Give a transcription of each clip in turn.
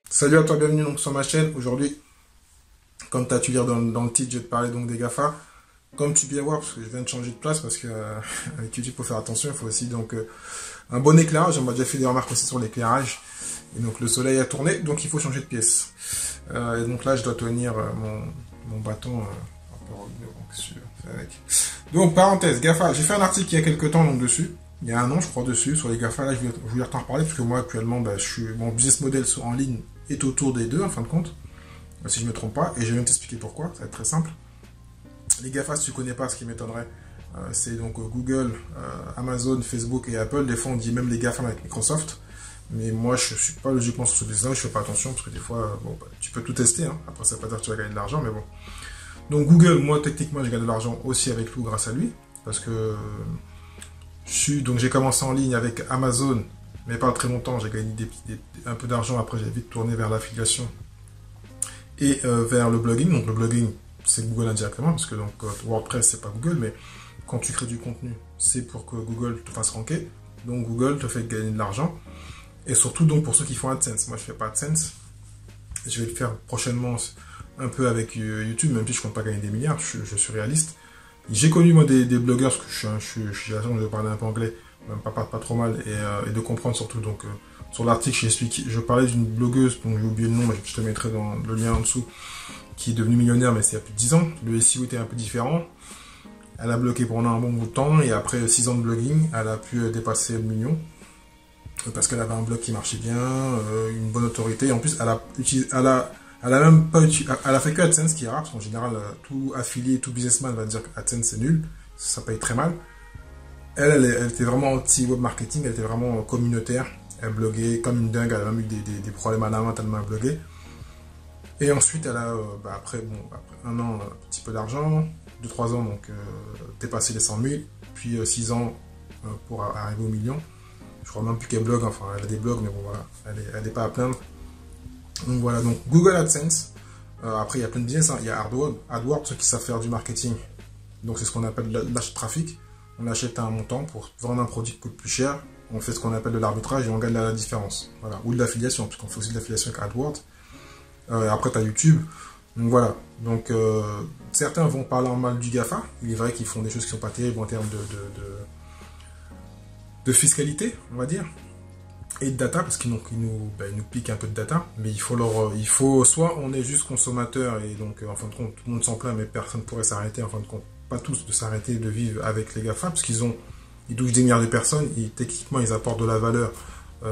Salut à toi, bienvenue donc sur ma chaîne. Aujourd'hui, comme tu as pu lire dans le titre, je vais te parler donc des GAFA. Comme tu peux bien voir, parce que je viens de changer de place, parce que avec YouTube, il faut faire attention, il faut aussi donc un bon éclairage. On m'a déjà fait des remarques aussi sur l'éclairage. Et donc le soleil a tourné, donc il faut changer de pièce. Et donc là, je dois tenir mon bâton donc parenthèse, GAFA, j'ai fait un article il y a quelques temps donc dessus. Il y a un an, je crois, dessus, sur les GAFA. Là, je voulais t'en reparler, parce que moi, actuellement, mon business model en ligne est autour des deux, en fin de compte, si je ne me trompe pas. Et je vais t'expliquer pourquoi, ça va être très simple. Les GAFA, si tu ne connais pas, ce qui m'étonnerait, c'est donc Google, Amazon, Facebook et Apple. Des fois, on dit même les GAFA avec Microsoft. Mais moi, je ne suis pas logiquement sur ce business-là, je ne fais pas attention, parce que des fois, tu peux tout tester. Hein. Après, ça ne veut pas dire que tu vas gagner de l'argent, mais bon. Donc, Google, moi, techniquement, je gagne de l'argent aussi avec lui, grâce à lui, parce que donc j'ai commencé en ligne avec Amazon, mais pas très longtemps, j'ai gagné un peu d'argent, après j'ai vite tourné vers l'affiliation et vers le blogging. Donc le blogging, c'est Google indirectement, parce que donc WordPress, c'est pas Google, mais quand tu crées du contenu, c'est pour que Google te fasse ranker. Donc Google te fait gagner de l'argent. Et surtout donc pour ceux qui font AdSense. Moi je fais pas AdSense. Je vais le faire prochainement un peu avec YouTube, même si je compte pas gagner des milliards, je suis réaliste. J'ai connu moi des blogueurs, parce que je suis à de parler un peu anglais, même pas trop mal, et de comprendre surtout. Donc sur l'article, je parlais d'une blogueuse, dont j'ai oublié le nom, mais je te mettrai dans le lien en dessous, qui est devenue millionnaire, mais c'est il y a plus de 10 ans. Le SEO était un peu différent. Elle a bloqué pendant un bon bout de temps, et après 6 ans de blogging, elle a pu dépasser le million, parce qu'elle avait un blog qui marchait bien, une bonne autorité, et en plus elle a fait que AdSense, qui est rare, parce qu'en général, tout affilié, tout businessman va dire que AdSense c'est nul, ça paye très mal. Elle était vraiment anti-web marketing, elle était vraiment communautaire, elle bloguait comme une dingue, elle a même eu des problèmes à la main tellement elle bloguait. Et ensuite, elle a, après un an, un petit peu d'argent, 2-3 ans, donc dépassé les 100 000, puis 6 ans pour arriver au million. Je crois même plus qu'elle blogue, enfin elle a des blogs, mais bon voilà, elle n'est pas à plaindre. Donc voilà, donc Google AdSense, après il y a plein de business, hein. Il y a AdWords, ceux qui savent faire du marketing, donc c'est ce qu'on appelle l'achat de trafic. On achète un montant pour vendre un produit qui coûte plus cher, on fait ce qu'on appelle de l'arbitrage et on gagne la différence, voilà. Ou de l'affiliation, puisqu'on fait aussi de l'affiliation avec AdWords. Après tu as YouTube, donc voilà, donc certains vont parler en mal du GAFA, il est vrai qu'ils font des choses qui ne sont pas terribles en termes de fiscalité, on va dire, et de data, parce qu'ils nous piquent un peu de data, mais il faut soit on est juste consommateur, et donc en fin de compte tout le monde s'en plaint, mais personne ne pourrait s'arrêter, en fin de compte, pas tous, de s'arrêter de vivre avec les GAFA, parce qu'ils touchent des milliards de personnes, et techniquement ils apportent de la valeur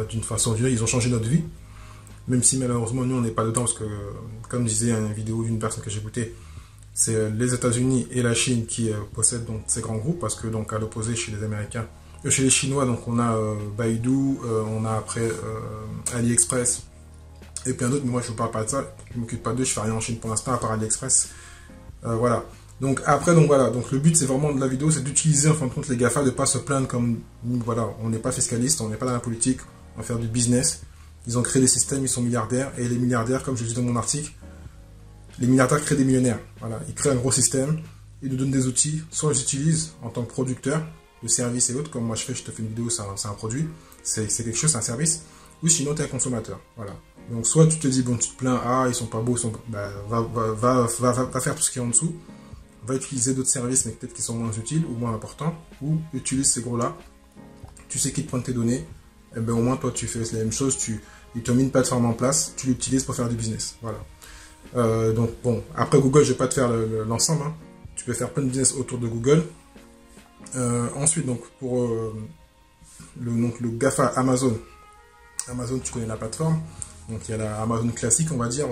d'une façon ou d'une autre, ils ont changé notre vie, même si malheureusement nous on n'est pas dedans, parce que comme disait une vidéo d'une personne que j'écoutais, c'est les États-Unis et la Chine qui possèdent donc ces grands groupes, parce que donc à l'opposé chez les Américains, chez les Chinois, donc on a Baidu, on a après AliExpress et plein d'autres, mais moi je ne vous parle pas de ça, je ne m'occupe pas d'eux, je fais rien en Chine pour l'instant à part AliExpress. Voilà. Donc après, donc le but c'est vraiment de la vidéo, c'est d'utiliser en fin de compte les GAFA, de ne pas se plaindre comme voilà, on n'est pas fiscaliste, on n'est pas dans la politique, on va faire du business. Ils ont créé des systèmes, ils sont milliardaires, et les milliardaires, comme je le dis dans mon article, les milliardaires créent des millionnaires. Voilà, ils créent un gros système, ils nous donnent des outils, soit ils utilisent en tant que producteur de services et autres, comme moi je te fais une vidéo, c'est un produit, c'est quelque chose, c'est un service, ou sinon tu es un consommateur, voilà. Donc soit tu te dis, bon tu te plains, ah ils sont pas beaux, va faire tout ce qui est en dessous, va utiliser d'autres services, mais peut-être qui sont moins utiles, ou moins importants, ou utilise ces gros-là, tu sais qu'ils te prennent tes données, et bien au moins toi tu fais la même chose, ils te mis une plateforme en place, tu l'utilises pour faire du business, voilà. Donc bon, après Google, je vais pas te faire l'ensemble, hein. Tu peux faire plein de business autour de Google. Ensuite, donc pour le GAFA Amazon, tu connais la plateforme, donc il y a la Amazon classique, on va dire,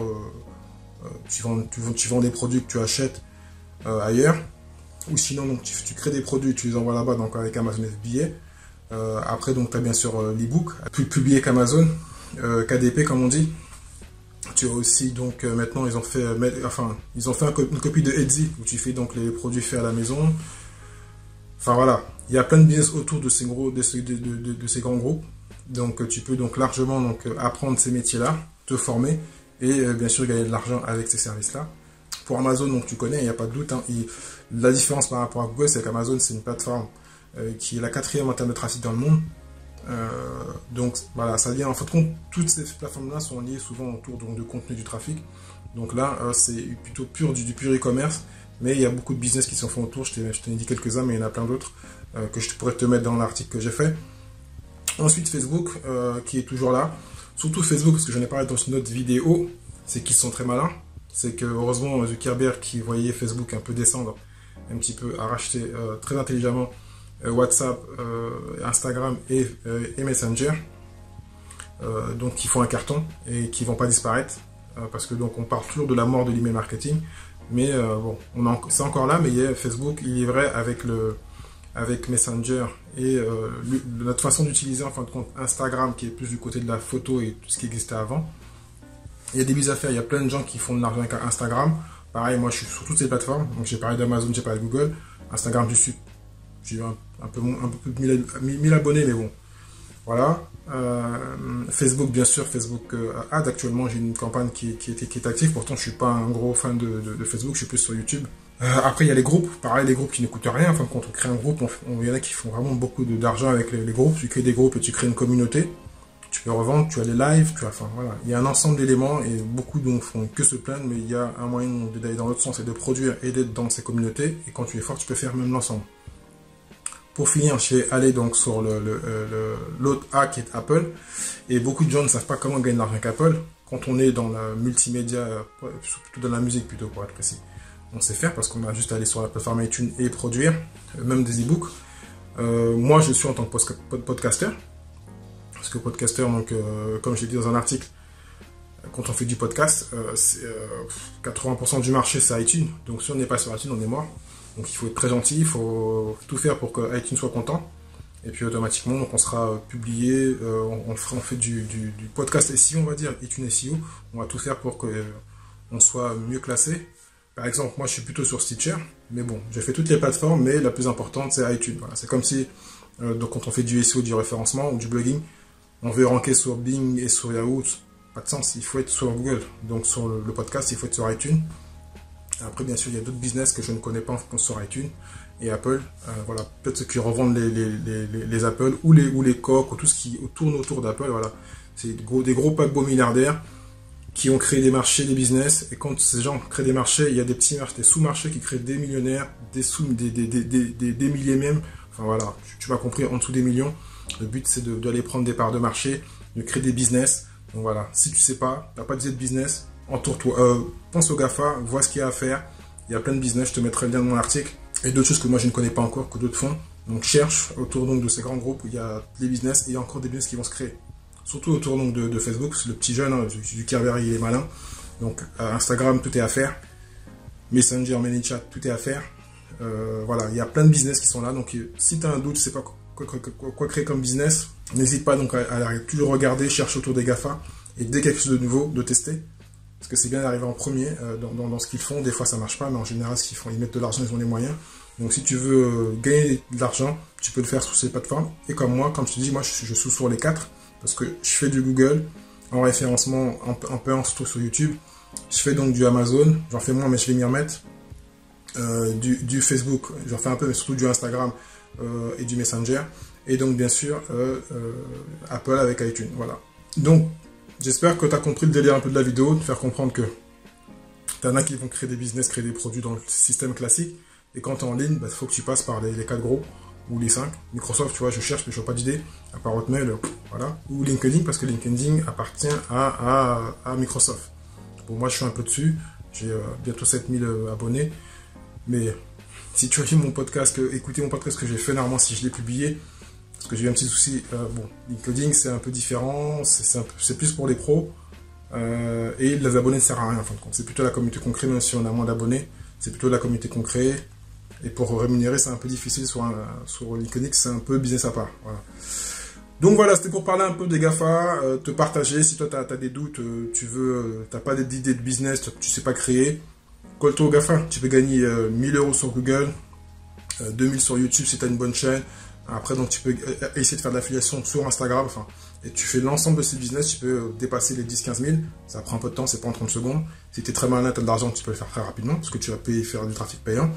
tu vends des produits que tu achètes ailleurs, ou sinon donc tu crées des produits, tu les envoies là-bas, donc avec Amazon FBA. Après donc tu as bien sûr l'ebook, plus publié qu'Amazon, KDP comme on dit. Tu as aussi donc maintenant ils ont fait une copie de Etsy où tu fais donc les produits faits à la maison. Enfin voilà, il y a plein de business autour de ces grands groupes. Donc tu peux donc largement apprendre ces métiers-là, te former et bien sûr gagner de l'argent avec ces services-là. Pour Amazon, donc tu connais, il n'y a pas de doute, hein, la différence par rapport à Google, c'est qu'Amazon c'est une plateforme qui est la 4e en termes de trafic dans le monde. Donc voilà, ça vient en fait compte, toutes ces plateformes-là sont liées souvent autour donc, de contenu du trafic. Donc là, c'est plutôt du pur e-commerce, mais il y a beaucoup de business qui s'en font autour. Je t'en ai dit quelques-uns, mais il y en a plein d'autres que je pourrais te mettre dans l'article que j'ai fait. Ensuite, Facebook, qui est toujours là. Surtout Facebook, parce que j'en ai parlé dans une autre vidéo, c'est qu'ils sont très malins. C'est que heureusement, Zuckerberg, qui voyait Facebook un peu descendre, un petit peu, a racheté très intelligemment WhatsApp, Instagram et Messenger, donc qui font un carton et qui vont pas disparaître, parce que donc on parle toujours de la mort de l'email marketing, mais bon, c'est encore là, mais Facebook, il est vrai avec Messenger et notre façon d'utiliser en fin de compte Instagram, qui est plus du côté de la photo et tout ce qui existait avant. Il y a des business à faire, il y a plein de gens qui font de l'argent avec Instagram. Pareil, moi je suis sur toutes ces plateformes, donc j'ai parlé d'Amazon, j'ai parlé de Google. Instagram, j'ai un peu plus de 1000 abonnés, mais bon, voilà. Facebook, bien sûr, Facebook Ad, actuellement j'ai une campagne qui est active, pourtant je suis pas un gros fan de Facebook, je suis plus sur YouTube. Après il y a les groupes, pareil, les groupes qui ne coûtent rien, enfin quand on crée un groupe, il y en a qui font vraiment beaucoup d'argent avec les groupes, tu crées des groupes et tu crées une communauté, tu peux revendre, tu as les lives, enfin voilà, il y a un ensemble d'éléments et beaucoup donc font que se plaindre, mais il y a un moyen d'aller dans l'autre sens et de produire et d'être dans ces communautés, et quand tu es fort, tu peux faire même l'ensemble. Pour finir, je vais aller donc sur l'autre A qui est Apple. Et beaucoup de gens ne savent pas comment gagner de l'argent avec Apple. Quand on est dans la multimédia, plutôt dans la musique plutôt pour être précis, on sait faire parce qu'on a juste à aller sur la plateforme iTunes et produire, même des e-books. Moi, je suis en tant que podcaster. Parce que podcaster, donc, comme je l'ai dit dans un article, quand on fait du podcast, 80% du marché c'est iTunes. Donc si on n'est pas sur iTunes, on est mort. Donc il faut être très gentil, il faut tout faire pour que iTunes soit content. Et puis automatiquement, donc on sera publié, on fait du podcast SEO, on va dire, iTunes SEO. On va tout faire pour qu'on soit mieux classé. Par exemple, moi je suis plutôt sur Stitcher, mais bon, j'ai fait toutes les plateformes, mais la plus importante c'est iTunes. Voilà. C'est comme si, donc quand on fait du SEO, du référencement ou du blogging, on veut ranker sur Bing et sur Yahoo, pas de sens, il faut être sur Google. Donc sur le podcast, il faut être sur iTunes. Après, bien sûr, il y a d'autres business que je ne connais pas sur iTunes et Apple. Voilà, peut-être ceux qui revendent les Apple ou les coques ou tout ce qui tourne autour d'Apple. Voilà, c'est des gros paquebots milliardaires qui ont créé des marchés, des business. Et quand ces gens créent des marchés, il y a des petits marchés, des sous-marchés qui créent des millionnaires, des milliers même. Enfin voilà, tu m'as compris, en dessous des millions. Le but, c'est d'aller prendre des parts de marché, de créer des business. Donc voilà, si tu sais pas, tu n'as pas d'idée de business, entoure-toi, pense au GAFA, vois ce qu'il y a à faire. Il y a plein de business, je te mettrai le lien dans mon article. Et d'autres choses que moi je ne connais pas encore, que d'autres font. Donc cherche autour donc, de ces grands groupes où il y a des business et il y a encore des business qui vont se créer. Surtout autour donc, de Facebook, parce que le petit jeune, hein, Zuckerberg, il est malin. Donc Instagram, tout est à faire. Messenger, ManyChat, tout est à faire. Voilà, il y a plein de business qui sont là. Donc si tu as un doute, tu ne sais pas quoi créer comme business, n'hésite pas donc à toujours regarder, cherche autour des GAFA. Et dès quelque chose de nouveau, de tester. Parce que c'est bien d'arriver en premier dans ce qu'ils font. Des fois, ça marche pas, mais en général, ce qu'ils font, ils mettent de l'argent, ils ont les moyens. Donc, si tu veux gagner de l'argent, tu peux le faire sur ces plateformes. Et comme moi, comme je te dis, moi, je suis sur les 4. Parce que je fais du Google en référencement, en payant surtout sur YouTube. Je fais donc du Amazon. J'en fais moins, mais je vais m'y remettre. Du Facebook, j'en fais un peu, mais surtout du Instagram et du Messenger. Et donc, bien sûr, Apple avec iTunes. Voilà. Donc, j'espère que tu as compris le délire un peu de la vidéo, de faire comprendre que tu en as qui vont créer des business, créer des produits dans le système classique. Et quand tu es en ligne, il faut que tu passes par les 4 gros ou les 5. Microsoft, tu vois, je cherche, mais je n'ai pas d'idée. À part Hotmail, voilà. Ou LinkedIn, parce que LinkedIn appartient à Microsoft. Bon, moi, je suis un peu dessus. J'ai bientôt 7000 abonnés. Mais si tu as vu mon podcast, écoutez mon podcast que j'ai fait, normalement, si je l'ai publié, parce que j'ai eu un petit souci, bon, LinkedIn c'est un peu différent, c'est plus pour les pros, et les abonnés ne servent à rien en fin de compte. C'est plutôt la communauté qu'on crée, même si on a moins d'abonnés, c'est plutôt la communauté qu'on crée, et pour rémunérer c'est un peu difficile sur LinkedIn, c'est un peu business à part. Voilà. Donc voilà, c'était pour parler un peu des GAFA, te partager, si toi tu as des doutes, tu n'as pas d'idée de business, tu ne sais pas créer, colle-toi au GAFA, tu peux gagner 1000 € sur Google, 2000 sur YouTube si tu as une bonne chaîne. Après, donc, tu peux essayer de faire de l'affiliation sur Instagram, enfin, et tu fais l'ensemble de ces business, tu peux dépasser les 10-15 000. Ça prend un peu de temps, c'est pas en 30 secondes. Si tu es très malin, tu as de l'argent, tu peux le faire très rapidement, parce que tu vas payer, faire du trafic payant.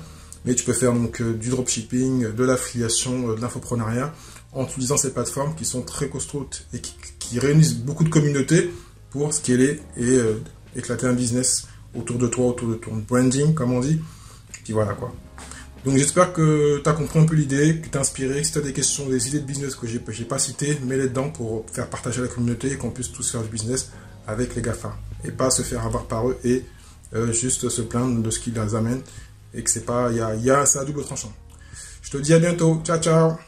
Mais tu peux faire donc du dropshipping, de l'affiliation, de l'infoprenariat en utilisant ces plateformes qui sont très costaudes et qui réunissent beaucoup de communautés pour scaler et éclater un business autour de toi, autour de ton branding, comme on dit. Puis voilà quoi. Donc j'espère que tu as compris un peu l'idée, que tu es inspiré. Si tu as des questions, des idées de business que j'ai pas citées, mets-les dedans pour faire partager à la communauté et qu'on puisse tous faire du business avec les GAFA. Et pas se faire avoir par eux et juste se plaindre de ce qu'ils amènent et que c'est pas, c'est à double tranchant. Je te dis à bientôt. Ciao, ciao.